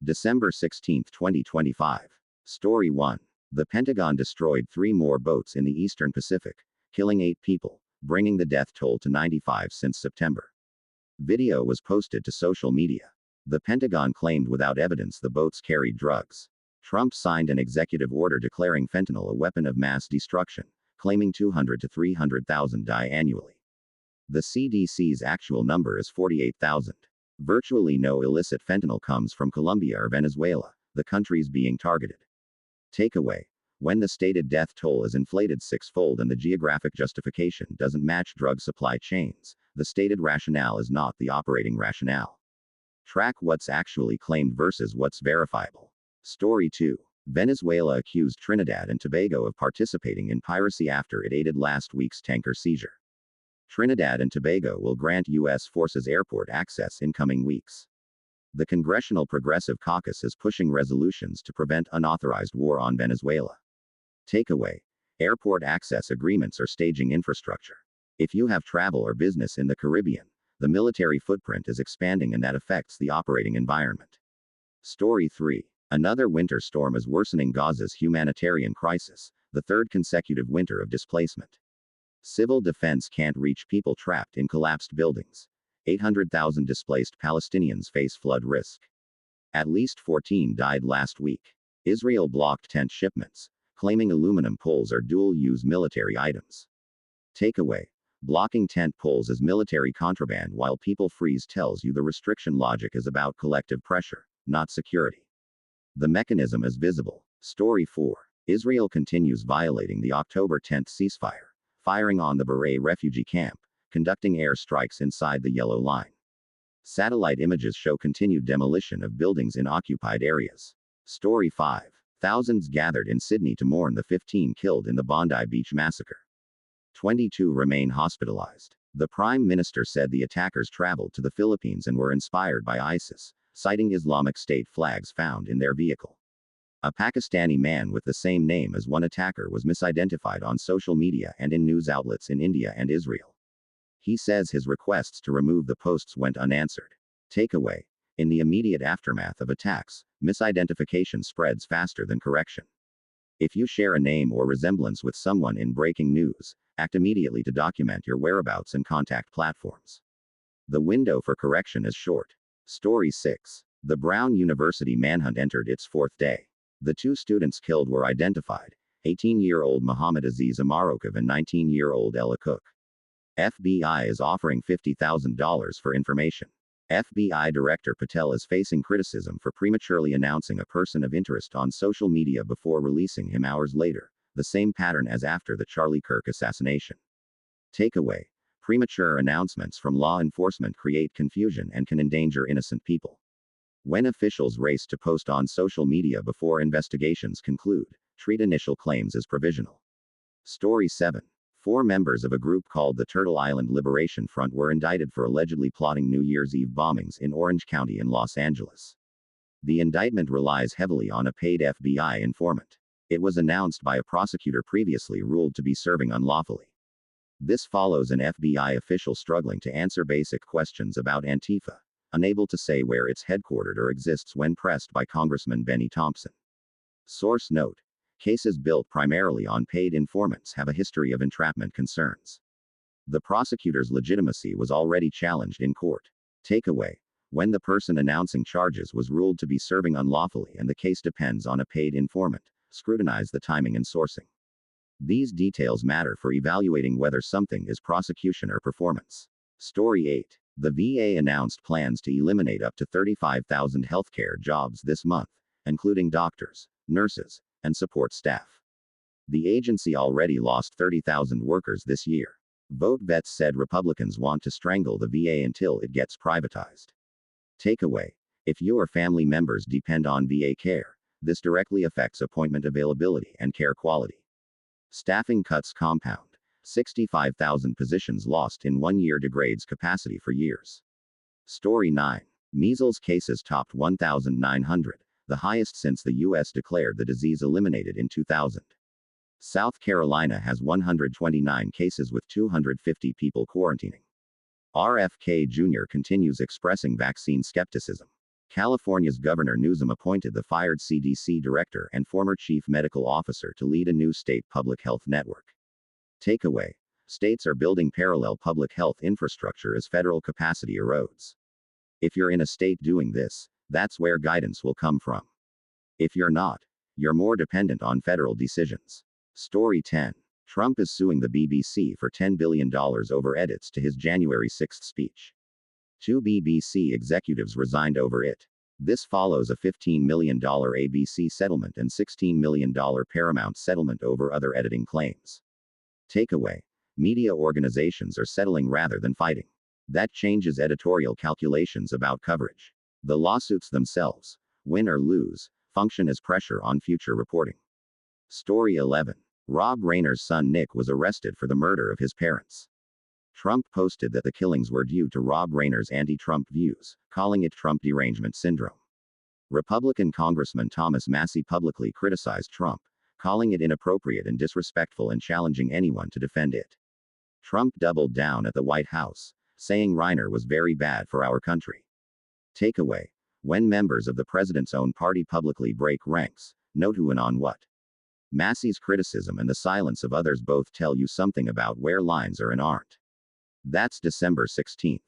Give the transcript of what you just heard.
December 16, 2025. Story 1. The Pentagon destroyed 3 more boats in the Eastern Pacific, killing 8 people, bringing the death toll to 95 since September. Video was posted to social media. The Pentagon claimed without evidence the boats carried drugs. Trump signed an executive order declaring fentanyl a weapon of mass destruction, claiming 200 to 300,000 die annually. The CDC's actual number is 48,000. Virtually no illicit fentanyl comes from Colombia or Venezuela, the countries being targeted. Takeaway. When the stated death toll is inflated six-fold and the geographic justification doesn't match drug supply chains, the stated rationale is not the operating rationale. Track what's actually claimed versus what's verifiable. Story 2. Venezuela accused Trinidad and Tobago of participating in piracy after it aided last week's tanker seizure. Trinidad and Tobago will grant U.S. forces airport access in coming weeks. The Congressional Progressive Caucus is pushing resolutions to prevent unauthorized war on Venezuela. Takeaway. Airport access agreements are staging infrastructure. If you have travel or business in the Caribbean, the military footprint is expanding and that affects the operating environment. Story 3. Another winter storm is worsening Gaza's humanitarian crisis, the third consecutive winter of displacement. Civil defense can't reach people trapped in collapsed buildings. 800,000 displaced Palestinians face flood risk. At least 14 died last week. Israel blocked tent shipments, claiming aluminum poles are dual-use military items. Takeaway. Blocking tent poles is military contraband while people freeze tells you the restriction logic is about collective pressure, not security. The mechanism is visible. Story 4. Israel continues violating the October 10th ceasefire, firing on the Beray refugee camp, conducting air strikes inside the Yellow Line. Satellite images show continued demolition of buildings in occupied areas. Story 5. Thousands gathered in Sydney to mourn the 15 killed in the Bondi Beach massacre. 22 remain hospitalized. The Prime Minister said the attackers traveled to the Philippines and were inspired by ISIS, citing Islamic State flags found in their vehicle. A Pakistani man with the same name as one attacker was misidentified on social media and in news outlets in India and Israel. He says his requests to remove the posts went unanswered. Takeaway. In the immediate aftermath of attacks, misidentification spreads faster than correction. If you share a name or resemblance with someone in breaking news, act immediately to document your whereabouts and contact platforms. The window for correction is short. Story 6. The Brown University manhunt entered its 4th day. The 2 students killed were identified, 18-year-old Muhammad Aziz Amarokov and 19-year-old Ella Cook. FBI is offering $50,000 for information. FBI Director Patel is facing criticism for prematurely announcing a person of interest on social media before releasing him hours later, the same pattern as after the Charlie Kirk assassination. Takeaway. Premature announcements from law enforcement create confusion and can endanger innocent people. When officials race to post on social media before investigations conclude, treat initial claims as provisional. Story 7. 4 members of a group called the Turtle Island Liberation Front were indicted for allegedly plotting New Year's Eve bombings in Orange County in Los Angeles. The indictment relies heavily on a paid FBI informant. It was announced by a prosecutor previously ruled to be serving unlawfully. This follows an FBI official struggling to answer basic questions about Antifa, unable to say where it's headquartered or exists when pressed by Congressman Benny Thompson. Source note. Cases built primarily on paid informants have a history of entrapment concerns. The prosecutor's legitimacy was already challenged in court. Takeaway. When the person announcing charges was ruled to be serving unlawfully and the case depends on a paid informant, scrutinize the timing and sourcing. These details matter for evaluating whether something is prosecution or performance. Story 8. The VA announced plans to eliminate up to 35,000 healthcare jobs this month, including doctors, nurses, and support staff. The agency already lost 30,000 workers this year. Vote Vets said Republicans want to strangle the VA until it gets privatized. Takeaway. If you or family members depend on VA care, this directly affects appointment availability and care quality. Staffing cuts compound. 65,000 positions lost in 1 year degrades capacity for years. Story 9. Measles cases topped 1,900, the highest since the U.S. declared the disease eliminated in 2000. South Carolina has 129 cases with 250 people quarantining. RFK Jr. continues expressing vaccine skepticism. California's Governor Newsom appointed the fired CDC director and former chief medical officer to lead a new state public health network. Takeaway: states are building parallel public health infrastructure as federal capacity erodes. If you're in a state doing this, that's where guidance will come from. If you're not, you're more dependent on federal decisions. Story 10. Trump is suing the BBC for $10 billion over edits to his January 6 speech. Two BBC executives resigned over it. This follows a $15 million ABC settlement and $16 million Paramount settlement over other editing claims. Takeaway: media organizations are settling rather than fighting. That changes editorial calculations about coverage. The lawsuits themselves, win or lose, function as pressure on future reporting. Story 11. Rob Reiner's son Nick was arrested for the murder of his parents. Trump posted that the killings were due to Rob Reiner's anti-Trump views, calling it Trump derangement syndrome. Republican Congressman Thomas Massie publicly criticized Trump, calling it inappropriate and disrespectful and challenging anyone to defend it. Trump doubled down at the White House, saying Reiner was very bad for our country. Takeaway: when members of the president's own party publicly break ranks, note who and on what. Massie's criticism and the silence of others both tell you something about where lines are and aren't. That's December 16th.